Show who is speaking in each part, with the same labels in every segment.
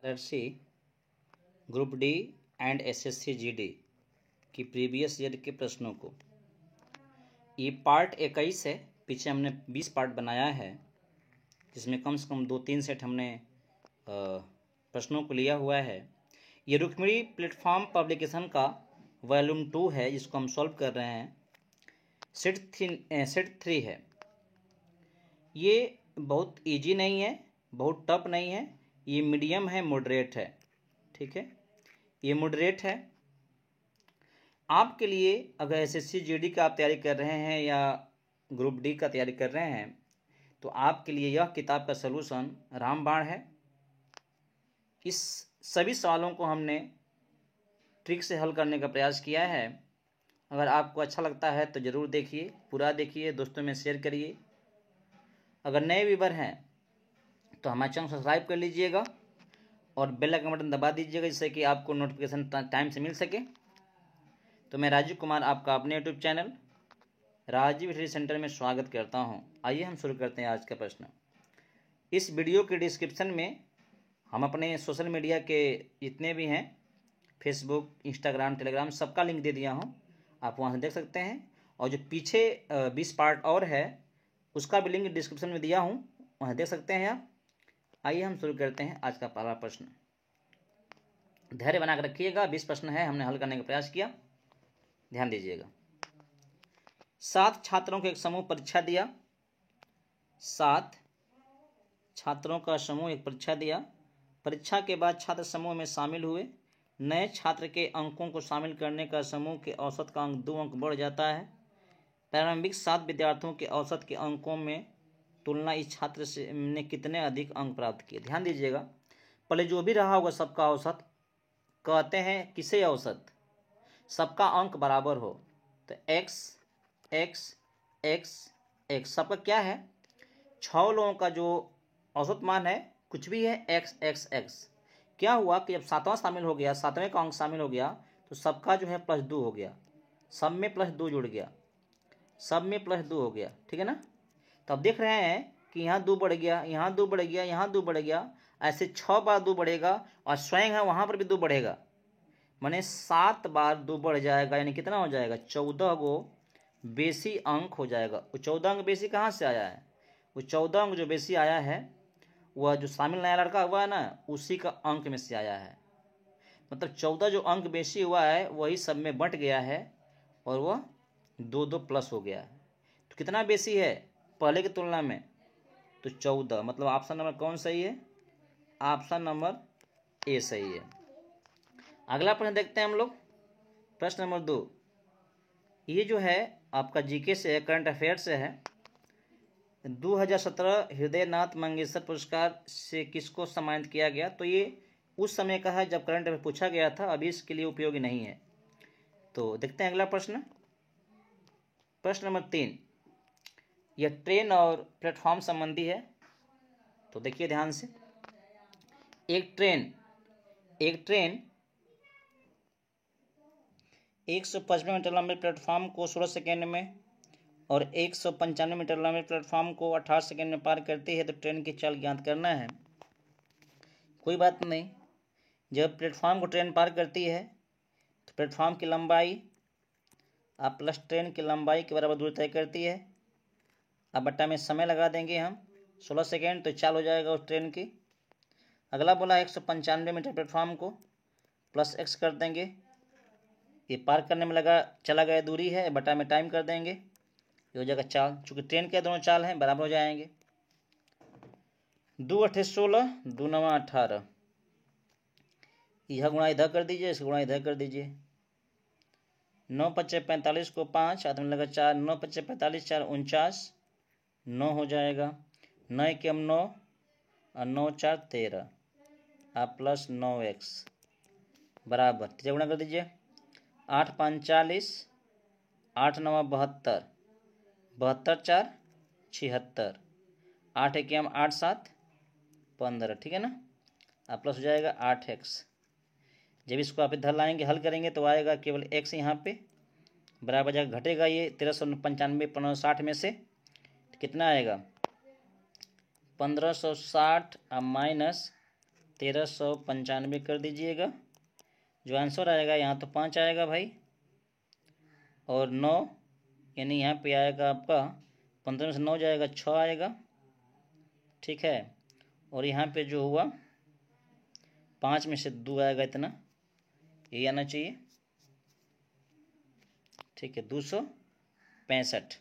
Speaker 1: SSC group D and SSC GD की previous year के प्रश्नों को, ये पार्ट 21 है। पीछे हमने 20 पार्ट बनाया है जिसमें कम से कम 2-3 सेट हमने प्रश्नों को लिया हुआ है। ये रुक्मिणी प्लेटफॉर्म पब्लिकेशन का वॉल्यूम 2 है जिसको हम सॉल्व कर रहे हैं। सेट 3 है। ये बहुत इजी नहीं है, बहुत टफ नहीं है, ये मीडियम है, मॉडरेट है। ठीक है, ये मॉडरेट है आपके लिए। अगर एसएससी जीडी का आप तैयारी कर रहे हैं या ग्रुप डी का तैयारी कर रहे हैं तो आपके लिए यह किताब का सलूशन रामबाण है। इस सभी सवालों को हमने ट्रिक से हल करने का प्रयास किया है। अगर आपको अच्छा लगता है तो ज़रूर देखिए, पूरा देखिए, दोस्तों में शेयर करिए। अगर नए व्यूअर हैं तो हमारे चैनल सब्सक्राइब कर लीजिएगा और बेल आइकन बटन दबा दीजिएगा जिससे कि आपको नोटिफिकेशन टाइम से मिल सके। तो मैं राजीव कुमार आपका अपने YouTube channel Rajiv study centre में स्वागत करता हूं। आइए हम शुरू करते हैं आज का प्रश्न। इस वीडियो के डिस्क्रिप्शन में हम अपने सोशल मीडिया के जितने भी हैं, फेसबुक, इंस्टाग्राम, टेलीग्राम, सबका लिंक दे दिया हूं, आप वहां से देख सकते हैं। और जो पीछे 20 पार्ट और है उसका भी लिंक डिस्क्रिप्शन में दिया हूं, वहाँ देख सकते हैं आप। आइए हम शुरू करते हैं आज का पहला प्रश्न। धैर्य बनाकर रखिएगा, 20 प्रश्न है, हमने हल करने का प्रयास किया, ध्यान दीजिएगा। 7 छात्रों के एक समूह परीक्षा दिया। 7 छात्रों का समूह एक परीक्षा दिया। परीक्षा के बाद छात्र समूह में शामिल हुए। नए छात्र के अंकों को शामिल करने का समूह के औसत का अंक 2 अंक बढ़ जाता है। प्रारंभिक 7 विद्यार्थियों के औसत के अंकों में तुलना इस छात्र से ने कितने अधिक अंक प्राप्त किए। ध्यान दीजिएगा, पहले जो भी रहा होगा सबका औसत कहते हैं किसे औसत, सबका अंक बराबर हो तो x x x x सबका क्या है, 6 लोगों का जो औसत मान है कुछ भी है x x x। क्या हुआ कि जब 7वां शामिल हो गया, 7वें का अंक शामिल हो गया तो सबका जो है +2 हो गया, सब में +2 जुड़ गया, सब में +2 हो गया। ठीक है ना। तो अब देख रहे हैं कि यहाँ 2 बढ़ गया, यहाँ 2 बढ़ गया, यहाँ 2 बढ़ गया, ऐसे 6 बार 2 बढ़ेगा और स्वयं है वहाँ पर भी 2 बढ़ेगा, माने 7 बार 2 बढ़ जाएगा। यानी कितना हो जाएगा, 14 गो बेसी अंक हो जाएगा। वो 14 अंक बेसी कहाँ से आया है, वो 14 अंक जो बेसी आया है वह जो शामिल नया लड़का हुआ है ना उसी का अंक में से आया है। मतलब 14 जो अंक बेसी हुआ है वही सब में बंट गया है और वह 2-2 प्लस हो गया है। तो कितना बेसी है पहले की तुलना में, तो 14। मतलब ऑप्शन नंबर कौन सही है, ऑप्शन नंबर ए सही है। अगला प्रश्न देखते हैं हम लोग, प्रश्न नंबर 2। ये जो है आपका जीके से है, करंट अफेयर से है। 2017 हृदय नाथ मंगेशकर पुरस्कार से किसको सम्मानित किया गया। तो ये उस समय का है जब करंट अफेयर पूछा गया था, अभी इसके लिए उपयोगी नहीं है। तो देखते हैं अगला प्रश्न, प्रश्न नंबर 3। यह ट्रेन और प्लेटफॉर्म संबंधी है। तो देखिए ध्यान से, एक ट्रेन 155 मीटर लंबे प्लेटफॉर्म को 16 सेकेंड में और 195 मीटर लंबे प्लेटफॉर्म को 18 सेकेंड में पार करती है। तो ट्रेन की चाल ज्ञात करना है। कोई बात नहीं, जब प्लेटफॉर्म को ट्रेन पार करती है तो प्लेटफॉर्म की लंबाई आप प्लस ट्रेन की लंबाई के बराबर दूरी तय करती है। अब बट्टा में समय लगा देंगे हम 16 सेकेंड, तो चाल हो जाएगा उस ट्रेन की। अगला बोला 195 मीटर प्लेटफॉर्म को प्लस x कर देंगे, ये पार करने में चला गया दूरी है, बटा में टाइम कर देंगे, ये हो जाएगा चाल। चूँकि ट्रेन के दोनों चाल हैं बराबर हो जाएंगे। 2 8 16, 2 9 18, यह गुणा इधर कर दीजिए, इसका गुणा इधर कर दीजिए। 9 5 45 को 5, हाथ में लगा 4, 9 5 45, 4 49, 9 हो जाएगा। 9 के हम 9 और 9 4 13, आप प्लस 9x बराबर 3 गुणा कर दीजिए। 8 5 40, 8 9 72, 72 4 76, 8 1 हम 8 7 15। ठीक है ना। आप प्लस हो जाएगा 8x। जब इसको आप इधर लाएंगे हल करेंगे तो आएगा केवल x यहाँ पे बराबर जाएगा, घटेगा ये 1395 1560 में से कितना आएगा 1560 माइनस 1395 कर दीजिएगा। जो आंसर आएगा यहाँ तो 5 आएगा भाई, और 9 यानी यहाँ पे आएगा आपका 15 में से 9 जाएगा 6 आएगा, ठीक है। और यहाँ पे जो हुआ 5 में से 2 आएगा, इतना ये आना चाहिए, ठीक है। 265,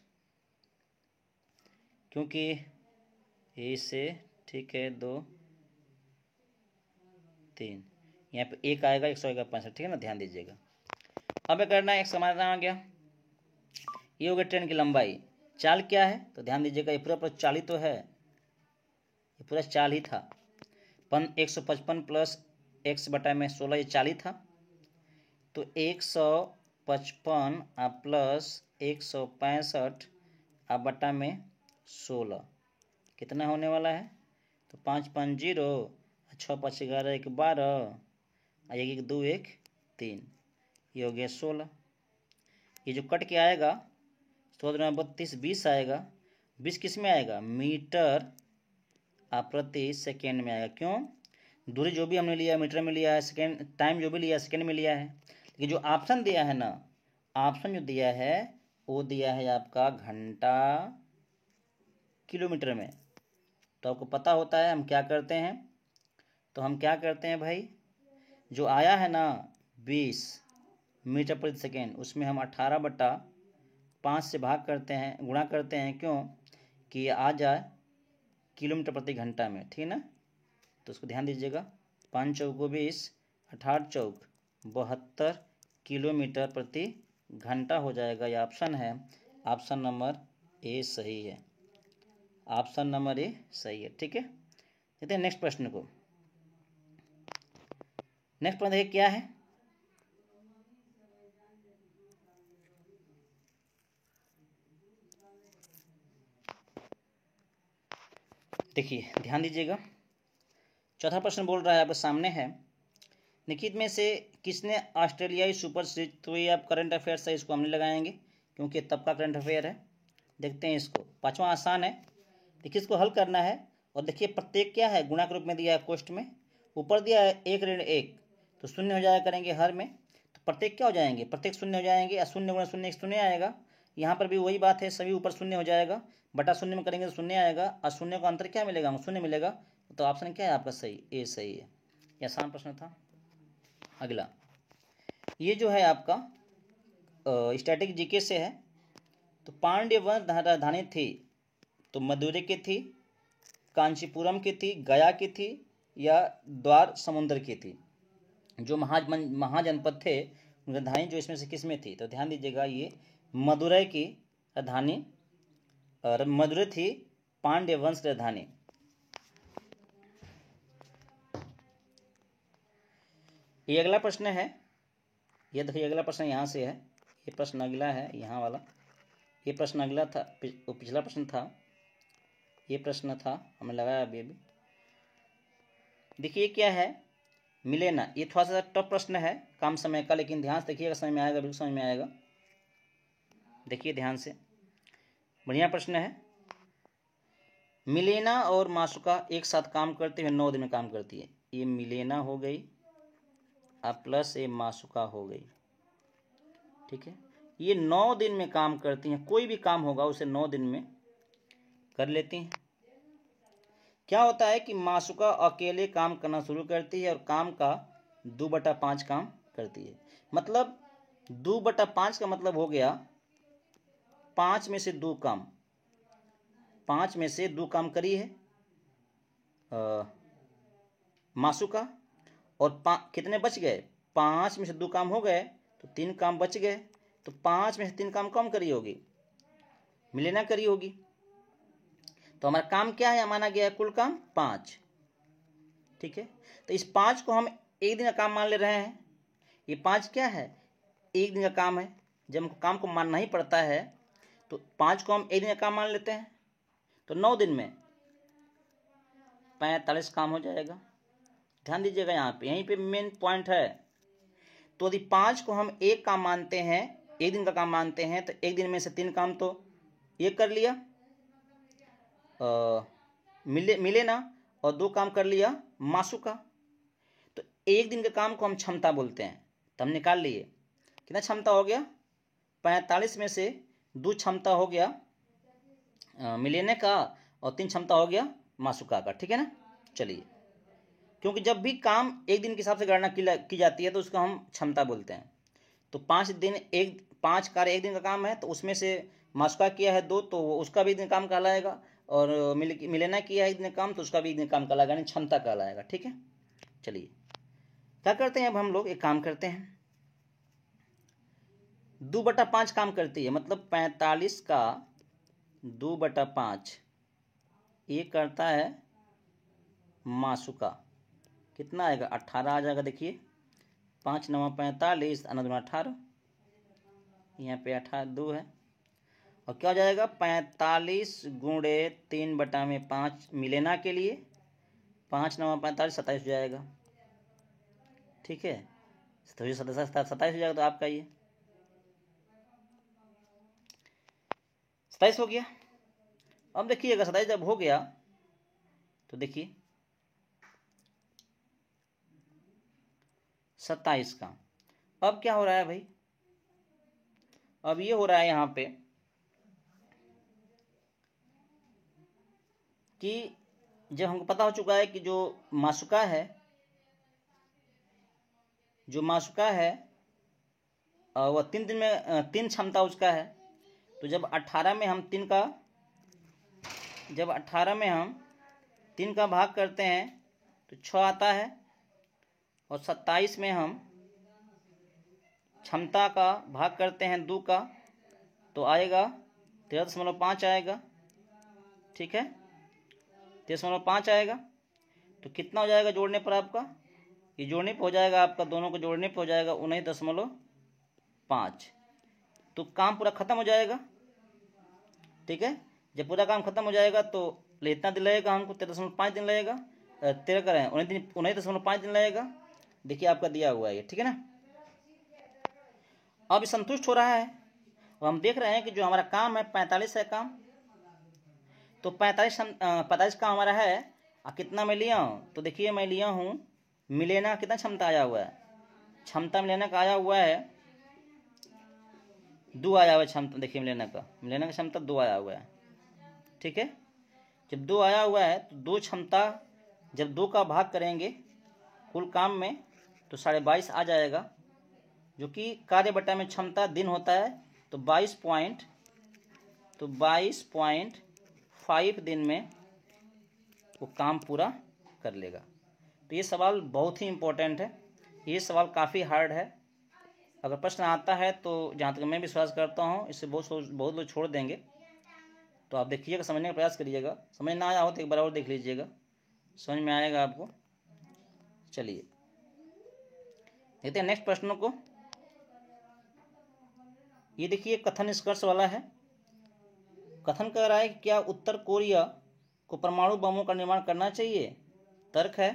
Speaker 1: क्योंकि ए से, ठीक है, 2 3 यहाँ पे 1 आएगा, 165, ठीक है ना, ध्यान दीजिएगा। अब क्या करना है, एक समाधान आ गया। ये हो गया ट्रेन की लंबाई। चाल क्या है तो ध्यान दीजिएगा, ये पूरा चाल ही तो है, ये पूरा चाल ही था। 155 प्लस x बटा में 16, ये चाल ही था। तो 155 प्लस 165 बटा में 16 कितना होने वाला है, तो 5 5 0, 6 5 11, 1 12, 1 1 2 1 3, ये हो गया 16। ये जो कट के आएगा 16 32 20 आएगा। 20 किस में आएगा, मीटर प्रति सेकेंड में आएगा। क्यों, दूरी जो भी हमने लिया मीटर में लिया है, सेकेंड टाइम जो भी लिया सेकेंड में लिया है। लेकिन जो ऑप्शन दिया है ना, ऑप्शन जो दिया है वो दिया है आपका घंटा किलोमीटर में। तो आपको पता होता है हम क्या करते हैं, तो हम क्या करते हैं भाई, जो आया है ना 20 मीटर प्रति सेकेंड, उसमें हम 18/5 से भाग करते हैं, गुणा करते हैं। क्यों कि ये आ जाए किलोमीटर प्रति घंटा में, ठीक है ना। तो उसको ध्यान दीजिएगा, 5 चौको 20, 18 चौक 72 किलोमीटर प्रति घंटा हो जाएगा। ये ऑप्शन है, ऑप्शन नंबर ए सही है, ऑप्शन नंबर ए सही है, ठीक है। देखते हैं नेक्स्ट प्रश्न को। नेक्स्ट प्रश्न देखिए क्या है, देखिए ध्यान दीजिएगा। चौथा प्रश्न बोल रहा है आपके सामने है, निम्नलिखित में से किसने ऑस्ट्रेलियाई सुपर सीरीज, तो ये आप करंट अफेयर्स है, इसको हम नहीं लगाएंगे क्योंकि तब का करंट अफेयर है। देखते हैं इसको, पांचवा आसान है। देखिए इसको हल करना है, और देखिए प्रत्येक क्या है, गुणा के रूप में दिया है कोष्ठ में, ऊपर दिया है 1 ऋण 1, तो शून्य हो जाया करेंगे हर में, तो प्रत्येक क्या हो जाएंगे, प्रत्येक शून्य हो जाएंगे, या शून्य गुणा शून्य 1 शून्य आएगा। यहाँ पर भी वही बात है, सभी ऊपर शून्य हो जाएगा, बटा शून्य में करेंगे तो शून्य आएगा, और शून्य का अंतर क्या मिलेगा, शून्य मिलेगा। तो ऑप्शन क्या है आपका सही, ए सही है। ये आसान प्रश्न था। अगला ये जो है आपका स्टैटिक जीके से है। तो पांड्य वंश राजधानी थी, तो मदुरै की थी, कांचीपुरम की थी, गया की थी, या द्वार समुद्र की थी। जो महाजनपद थे राजधानी जो इसमें से किस में थी, तो ध्यान दीजिएगा, ये मदुरै की राजधानी, मदुरै थी पांड्य वंश की राजधानी। ये अगला प्रश्न है, ये देखिए अगला प्रश्न यहाँ से है, ये प्रश्न अगला है यहाँ वाला, ये प्रश्न अगला था, पिछला प्रश्न था, ये प्रश्न था हमने लगाया अभी अभी। देखिए क्या है, मिलेना, ये थोड़ा सा टफ प्रश्न है कम समय का, लेकिन ध्यान से देखिएगा, समझ में आएगा, बिल्कुल समझ में आएगा। देखिए ध्यान से, बढ़िया प्रश्न है। मिलेना और मासुका एक साथ काम करते हुए 9 दिन में काम करती है। ये मिलेना हो गई प्लस ये मासुका हो गई, ठीक है। ये 9 दिन में काम करती हैं, कोई भी काम होगा उसे 9 दिन में कर लेती हैं। क्या होता है कि मासुका अकेले काम करना शुरू करती है और काम का 2/5 काम करती है। मतलब 2/5 का मतलब हो गया 5 में से 2 काम, 5 में से 2 काम करी है मासुका, और कितने बच गए, 5 में से 2 काम हो गए तो 3 काम बच गए। तो 5 में से 3 काम कौन करी होगी, मिलेना करी होगी। तो हमारा काम क्या है, माना गया है कुल काम 5, ठीक है। तो इस 5 को हम एक दिन का काम मान ले रहे हैं। ये 5 क्या है, एक दिन का काम है। जब हमको काम को मानना ही पड़ता है तो 5 को हम एक दिन का काम मान लेते हैं, तो 9 दिन में 45 काम हो जाएगा। ध्यान दीजिएगा, यहाँ पे यहीं पे मेन पॉइंट है। तो यदि 5 को हम एक काम मानते हैं, एक दिन का काम मानते हैं, तो एक दिन में से 3 काम तो ये कर लिया मिले ना, और 2 काम कर लिया मासुका, एक दिन के काम को हम क्षमता बोलते हैं। तो हम निकाल लिए कितना क्षमता हो गया, 45 में से 2 क्षमता हो गया मिलेने का और 3 क्षमता हो गया मासुका का, ठीक है ना। चलिए, क्योंकि जब भी काम एक दिन के हिसाब से गणना की जाती है तो उसको हम क्षमता बोलते हैं। तो 5 कार्य एक दिन का काम है, तो उसमें से मासुका किया है 2, तो उसका भी एक दिन काम कहलाएगा, और मिलेना किया है एक दिन काम, तो उसका भी एक दिन काम कहलाएगा, यानी क्षमता कहलाएगा, ठीक है। चलिए क्या करते हैं, अब हम लोग एक काम करते हैं, 2/5 काम करती है, मतलब 45 का 2/5 ये करता है मासुका। कितना आएगा, 18 आ जाएगा। देखिए 5 9 45, 9 18, यहाँ पे 18 2 है, और क्या हो जाएगा 45 गुणे 3/5 मिलेना के लिए 5 9 45 27 हो जाएगा, ठीक है। 27 हो जाएगा, तो आपका ये 27 हो गया। अब देखिएगा 27 जब हो गया तो देखिए 27 का अब क्या हो रहा है भाई, अब ये हो रहा है यहाँ पे कि जब हमको पता हो चुका है कि जो मासुका है वह 3 दिन में 3 क्षमता उसका है। तो जब 18 में हम 3 का भाग करते हैं तो 6 आता है, और 27 में हम क्षमता का भाग करते हैं 2 का, तो आएगा 13.5 आएगा, ठीक है, 13.5 आएगा। तो कितना हो जाएगा जोड़ने पर आपका, ये जोड़ने पर हो जाएगा आपका, दोनों को जोड़ने पर हो जाएगा 19.5। तो काम पूरा खत्म हो जाएगा, ठीक है। जब पूरा काम खत्म हो जाएगा तो इतना दिन लगेगा हमको, 13.5 दिन लगेगा, 13 करें 19.5 दिन लगेगा। देखिए आपका दिया हुआ है ये, ठीक है ना। अब संतुष्ट हो रहा है, अब हम देख रहे हैं कि जो हमारा काम है 45 है काम, तो 45 काम हमारा है, कितना मैं लिया हूँ, तो देखिए मैं लिया हूँ मिलेना, कितना क्षमता आया हुआ है, क्षमता मिलेना का आया हुआ है 2 आया हुआ है क्षमता। देखिए मिलेना का क्षमता 2 आया हुआ है, ठीक है। जब 2 आया हुआ है तो 2 क्षमता जब 2 का भाग करेंगे कुल काम में तो 22.5 आ जाएगा, जो कि कार्य बटा में क्षमता दिन होता है, तो 22.5 दिन में वो काम पूरा कर लेगा। तो ये सवाल बहुत ही इम्पोर्टेंट है, ये सवाल काफ़ी हार्ड है। अगर प्रश्न आता है तो जहाँ तक मैं विश्वास करता हूँ इससे बहुत लोग छोड़ देंगे। तो आप देखिएगा, समझने का प्रयास करिएगा, समझ ना आया हो तो एक बार और देख लीजिएगा, समझ में आएगा आपको। चलिए देखते हैं नेक्स्ट प्रश्नों को। ये देखिए कथन निष्कर्ष वाला है। कथन कह रहा है कि क्या उत्तर कोरिया को परमाणु बमों का निर्माण करना चाहिए। तर्क है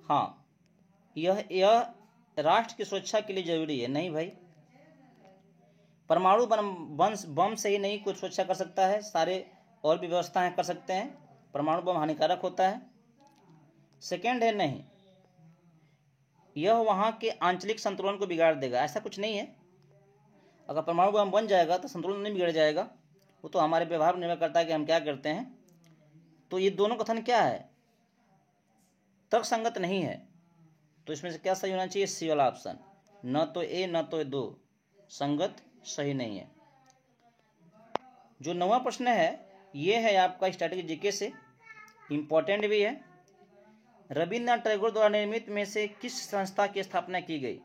Speaker 1: हाँ, यह राष्ट्र की सुरक्षा के लिए जरूरी है। नहीं भाई, परमाणु बम से ही नहीं कुछ सुरक्षा कर सकता है, सारे और भी व्यवस्थाएं कर सकते हैं, परमाणु बम हानिकारक होता है। सेकेंड है नहीं, यह वहां के आंचलिक संतुलन को बिगाड़ देगा। ऐसा कुछ नहीं है, अगर परमाणु बम बन जाएगा तो संतुलन नहीं बिगड़ जाएगा, वो तो हमारे व्यवहार पर निर्भर करता है कि हम क्या करते हैं। तो ये दोनों कथन क्या है, तर्क संगत नहीं है। तो इसमें से क्या सही होना चाहिए, सी वाला ऑप्शन, न तो ए न तो 2, संगत सही नहीं है। जो 9वां प्रश्न है ये है आपका स्ट्रैटेजी जीके से, इंपॉर्टेंट भी है। रविन्द्रनाथ टैगोर द्वारा निर्मित में से किस संस्था की स्थापना की गई।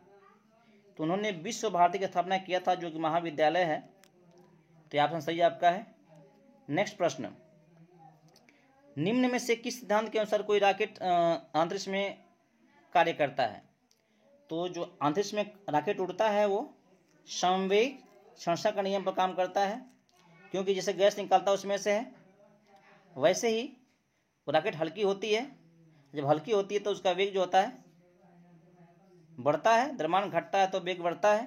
Speaker 1: तो उन्होंने विश्व भारती की स्थापना किया था, जो कि महाविद्यालय है। तो ऑप्शन सही आपका है। नेक्स्ट प्रश्न, निम्न में से किस सिद्धांत के अनुसार कोई रॉकेट अंतरिक्ष में कार्य करता है। तो जो अंतरिक्ष में रॉकेट उड़ता है वो समवेग संरक्षण का नियम पर काम करता है, क्योंकि जैसे गैस निकलता है उसमें से है, वैसे ही वो रॉकेट हल्की होती है। जब हल्की होती है तो उसका वेग जो होता है बढ़ता है, द्रव्यमान घटता है तो वेग बढ़ता है,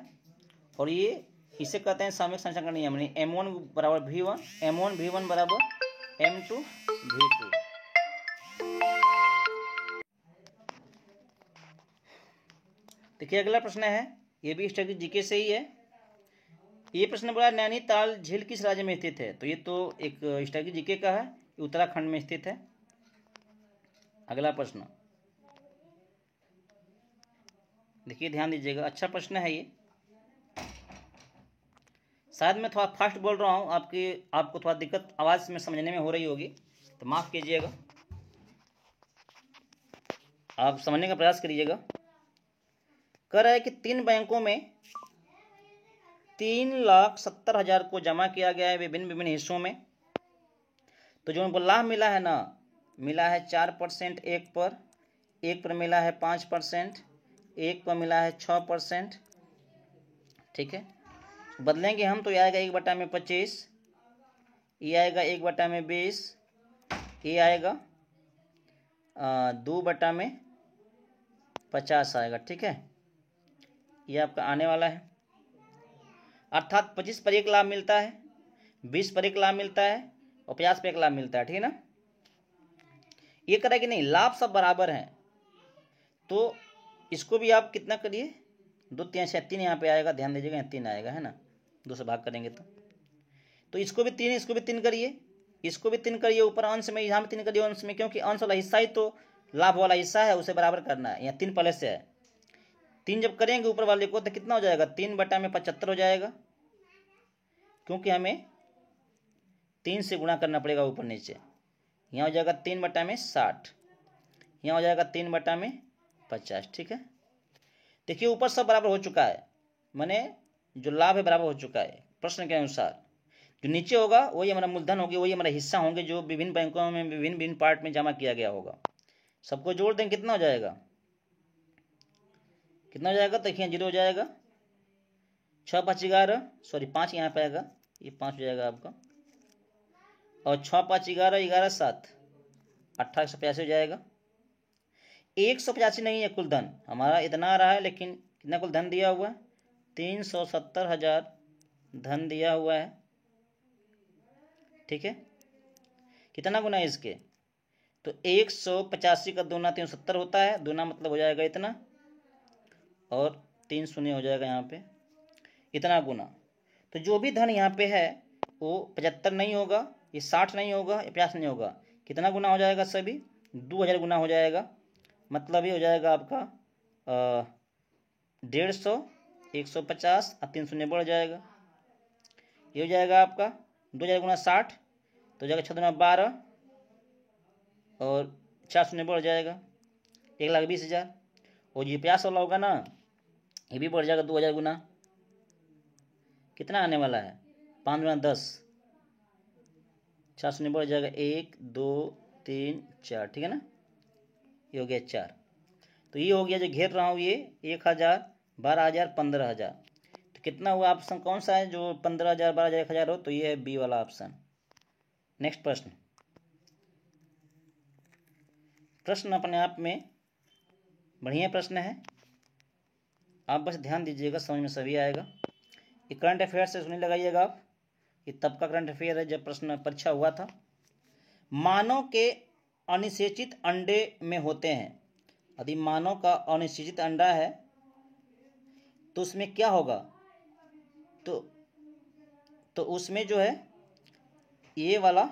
Speaker 1: और ये इसे कहते हैं समवेग संरक्षण का नियम, यानी m1 बराबर v1, m1 v1 बराबर m2 v2। देखिए अगला प्रश्न है, ये भी स्टडी जीके से ही है। ये प्रश्न बोला नैनीताल झील किस राज्य में स्थित है, तो ये तो एक स्टडी जीके का है, उत्तराखंड में स्थित है। अगला प्रश्न देखिए, ध्यान दीजिएगा, अच्छा प्रश्न है ये। शायद मैं थोड़ा फास्ट बोल रहा हूँ, आपको थोड़ा दिक्कत आवाज़ में समझने में हो रही होगी, तो माफ़ कीजिएगा, आप समझने का प्रयास करिएगा। कह रहा है कि 3 बैंकों में 3,70,000 को जमा किया गया है विभिन्न विभिन्न हिस्सों में। तो जो उनको लाभ मिला है ना, मिला है 4%, एक पर मिला है 5%, एक पर मिला है 6%। ठीक है, बदलेंगे हम तो ये आएगा 1/25, ये आएगा 1/20, ये आएगा 2/50 आएगा। ठीक है, ये आपका आने वाला है। अर्थात 25 पर एक लाभ मिलता है, 20 पर एक लाभ मिलता है और 50 पर एक लाभ मिलता है। ठीक है ना, ये करें कि नहीं, लाभ सब बराबर हैं, तो इसको भी आप कितना करिए, 2 3 से 3 यहाँ पे आएगा, ध्यान दीजिएगा, 3 आएगा, है ना, 2 से भाग करेंगे तो इसको भी 3, इसको भी 3 करिए, इसको भी 3 करिए, ऊपर अंश में, यहाँ में 3 करिए अंश में, क्योंकि अंश वाला हिस्सा ही तो लाभ वाला हिस्सा है, उसे बराबर करना है। यहाँ 3 पहले से है, 3 जब करेंगे ऊपर वाले को तो कितना हो जाएगा, 3/75 हो जाएगा, क्योंकि हमें 3 से गुणा करना पड़ेगा ऊपर नीचे। यहाँ हो जाएगा 3/60, यहाँ हो जाएगा 3/50। ठीक है, देखिए ऊपर सब बराबर हो चुका है, माने जो लाभ है बराबर हो चुका है प्रश्न के अनुसार। जो नीचे होगा वही हमारा मूलधन होगी, वही हमारा हिस्सा होंगे, जो विभिन्न बैंकों में विभिन्न विभिन्न पार्ट में जमा किया गया होगा। सबको जोड़ दें, कितना हो जाएगा, कितना हो जाएगा, तो देखिए 0 हो जाएगा, 6 5 11, सॉरी 5 यहाँ पे आएगा, ये 5 हो जाएगा आपका, और 6 5 11, 11 7 1885 हो जाएगा। 185 नहीं है कुल धन हमारा, इतना आ रहा है, लेकिन कितना कुल धन दिया हुआ है, 370,000 धन दिया हुआ है। ठीक है, कितना गुना है इसके, तो 185 का दूना 370 होता है, दूना मतलब हो जाएगा इतना, और 3 शून्य हो जाएगा यहाँ पे, इतना गुना। तो जो भी धन यहाँ पे है वो 75 नहीं होगा, ये 60 नहीं होगा, ये 50 नहीं होगा, कितना गुना हो जाएगा, सभी 2000 गुना हो जाएगा। मतलब ये हो जाएगा आपका 150, 150 और 3 शून्य बढ़ जाएगा, ये हो जाएगा आपका 2000 गुना 60, तो हो जाएगा 6 दूना 12 और 4 शून्य बढ़ जाएगा, 1,20,000। और ये 50 वाला होगा ना, ये भी बढ़ जाएगा 2000 गुना, कितना आने वाला है, 5 दूना 10, 4 शून्य बढ़ जाएगा, 1 2 3 4। ठीक है ना, ये हो गया 4। तो ये हो गया जो घेर रहा हूँ, ये 1,000, 12,000, 15,000। तो कितना हुआ ऑप्शन कौन सा है जो 15,000, 12,000, 1,000 हो, तो ये है बी वाला ऑप्शन। नेक्स्ट प्रश्न, प्रश्न अपने आप में बढ़िया प्रश्न है, आप बस ध्यान दीजिएगा, समझ में सभी आएगा। ये करंट अफेयर से सुनने लगाइएगा आप, ये तब का करंट अफेयर है जब प्रश्न परीक्षा हुआ था। मानव के अनिषेचित अंडे में होते हैं, यदि मानव का अनिषेचित अंडा है तो उसमें क्या होगा, तो उसमें जो है ये वाला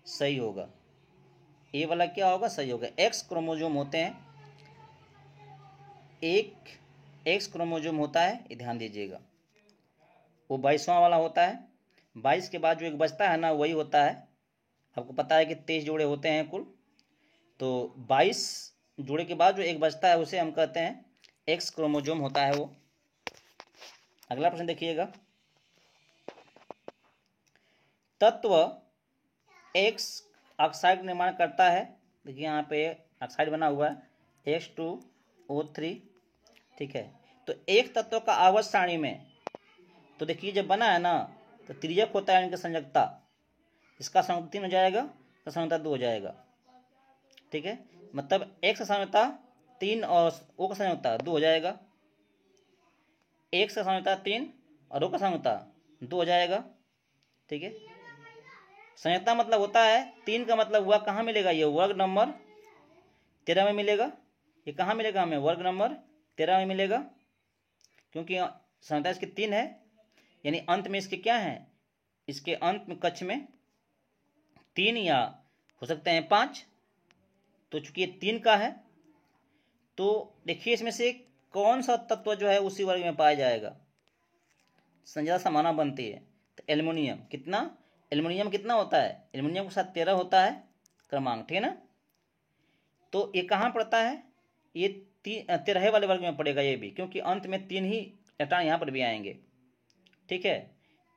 Speaker 1: सही होगा, ये वाला क्या होगा, सही होगा। एक्स क्रोमोसोम होते हैं, एक एक्स क्रोमोसोम होता है, ये ध्यान दीजिएगा, वो 22वां वाला होता है। 22 के बाद जो एक बचता है ना, वही होता है, आपको पता है कि 23 जोड़े होते हैं कुल, तो 22 जोड़े के बाद जो एक बचता है उसे हम कहते हैं एक्स क्रोमोसोम होता है वो। अगला प्रश्न देखिएगा, तत्व एक्स ऑक्साइड निर्माण करता है, देखिए यहाँ पे ऑक्साइड बना हुआ है H2O3। ठीक है, तो एक तत्व का आवर्त सारणी में, तो देखिए जब बना है ना, तो तिर्यक होता है इनकी संयोजकता, इसका संयोजक 3 हो जाएगा, इसका संयोजकता 2 हो जाएगा। ठीक है, मतलब एक का संयोजकता 3 और ओ का संयोजकता 2 हो जाएगा, एक का संयोजकता 3 और ओ का संयोजकता 2 हो जाएगा। ठीक है, संयोजकता मतलब होता है 3 का मतलब हुआ कहाँ मिलेगा, ये वर्ग नंबर 13 में मिलेगा, ये कहाँ मिलेगा हमें, वर्ग नंबर 13 में मिलेगा, क्योंकि संख्या इसकी 3 है, यानी अंत में इसके क्या है, इसके अंत में कक्ष में 3 या हो सकते हैं 5, तो चूंकि ये 3 का है तो देखिए इसमें से कौन सा तत्व जो है उसी वर्ग में पाया जाएगा, संख्या समाना बनती है। तो एल्युमिनियम कितना होता है, एल्युमिनियम के साथ 13 होता है क्रमांक, ठीक है ना। तो ये कहाँ पड़ता है, ये 13 वाले वर्ग में पड़ेगा ये भी, क्योंकि अंत में 3 ही इलेक्ट्रॉन यहाँ पर भी आएंगे, ठीक है।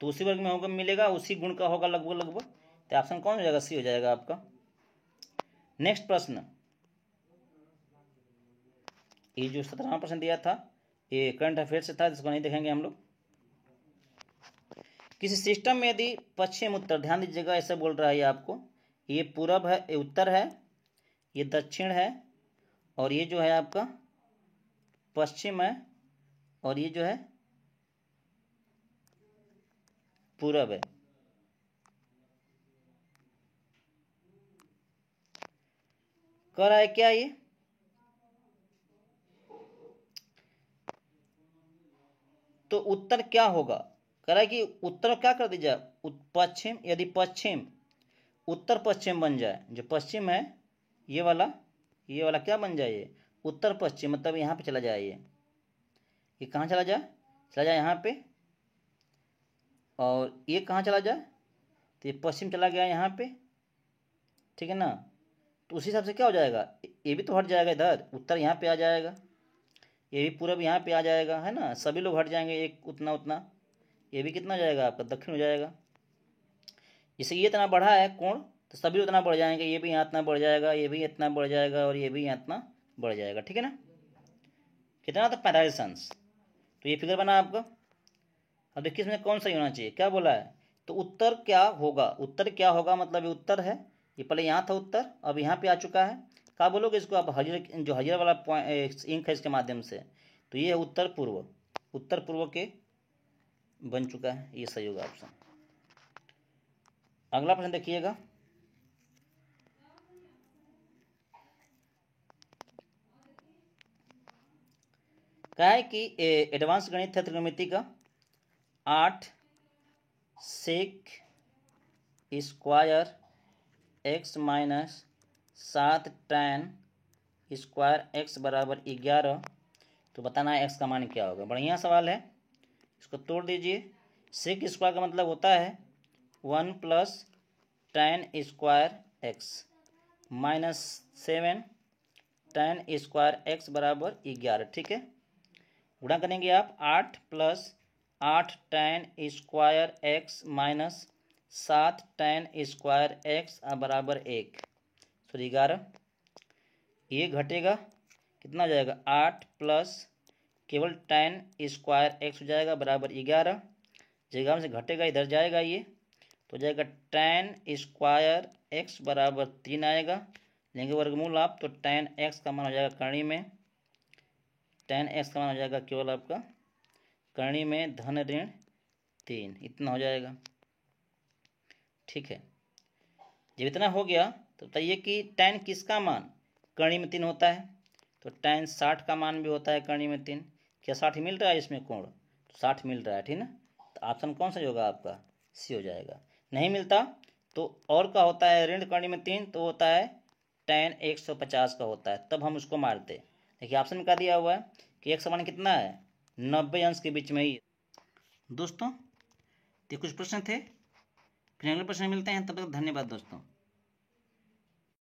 Speaker 1: तो उसी वर्ग में होगा, मिलेगा, उसी गुण का होगा लगभग। तो ऑप्शन कौन हो जाएगा, सी हो जाएगा आपका। नेक्स्ट प्रश्न, ये जो 17वां प्रश्न दिया था ये करंट अफेयर से था, जिसको नहीं देखेंगे हम लोग। किसी सिस्टम में यदि पश्चिम उत्तर, ध्यान दीजिएगा ऐसा बोल रहा है ये आपको, ये पूरब है, ये उत्तर है, ये दक्षिण है, और ये जो है आपका पश्चिम है, और ये जो है पूरब है। कह रहा है क्या ये, तो उत्तर क्या होगा, कह रहा है कि उत्तर क्या कर दीजिए, पश्चिम, यदि पश्चिम उत्तर पश्चिम बन जाए, जो पश्चिम है ये वाला क्या बन जाए, ये उत्तर पश्चिम, मतलब यहाँ पे चला जाए, ये कहाँ चला जाए यहाँ पे, और ये कहाँ चला जाए, तो ये पश्चिम चला गया यहाँ पे, ठीक है ना। तो उसी हिसाब से क्या हो जाएगा, ये भी तो हट जाएगा इधर, उत्तर यहाँ पे आ जाएगा, ये भी पूरब यहाँ पे आ जाएगा, है ना, सभी लोग हट जाएंगे एक उतना, ये भी कितना हो जाएगा आपका, दक्षिण हो जाएगा। जैसे ये इतना बढ़ा है कोण, तो सभी उतना बढ़ जाएंगे, ये भी यहाँ इतना बढ़ जाएगा, ये भी इतना बढ़ जाएगा, और ये भी यहाँ इतना बढ़ जाएगा, ठीक है ना। कितना था, 45 अंश। तो ये फिगर बना आपका। अब देखिए इसमें कौन सा होना चाहिए, क्या बोला है, तो उत्तर क्या होगा, मतलब ये उत्तर है, ये पहले यहाँ था उत्तर, अब यहाँ पे आ चुका है, क्या बोलोगे इसको आप, जो हरियर वाला इंक है इसके माध्यम से, तो ये है उत्तर पूर्व के बन चुका है, ये सही होगा ऑप्शन। अगला प्रश्न देखिएगा, क्या है कि एडवांस गणित है त्रिकोणमिति का, 8 sec square x minus 7 tan square x बराबर 11, तो बताना है एक्स का मान क्या होगा। बढ़िया सवाल है, इसको तोड़ दीजिए। सेक स्क्वायर का मतलब होता है 1 + tan square x minus 7 tan square x बराबर 11, ठीक है। गुणा करेंगे आप, 8 + 8 tan square x minus 7 tan square x बराबर 1, तो 11। ये घटेगा, कितना हो जाएगा, 8 + केवल tan स्क्वायर एक्स हो जाएगा बराबर 11, जगह में से घटेगा इधर जाएगा, ये तो जाएगा tan स्क्वायर एक्स बराबर 3 आएगा, लेंगे वर्गमूल आप, तो tan x का मान हो जाएगा करणी में, tan x का मान हो जाएगा केवल आपका करणी में धन ऋण 3, इतना हो जाएगा, ठीक है। जब इतना हो गया तो बताइए कि tan किसका मान करणी में 3 होता है, तो tan 60 का मान भी होता है करणी में 3। क्या 60 मिल रहा है इसमें कोण, तो 60 मिल रहा है, ठीक ना। तो ऑप्शन कौन सा होगा आपका, सी हो जाएगा। नहीं मिलता तो और का होता है ऋण करणी में 3, तो होता है tan 150 का होता है, तब हम उसको मारते। देखिए ऑप्शन में क्या दिया हुआ है कि x का मान कितना है, 90 अंश के बीच में ही। दोस्तों ये कुछ प्रश्न थे, फिर अगले प्रश्न मिलते हैं, तब तक धन्यवाद दोस्तों।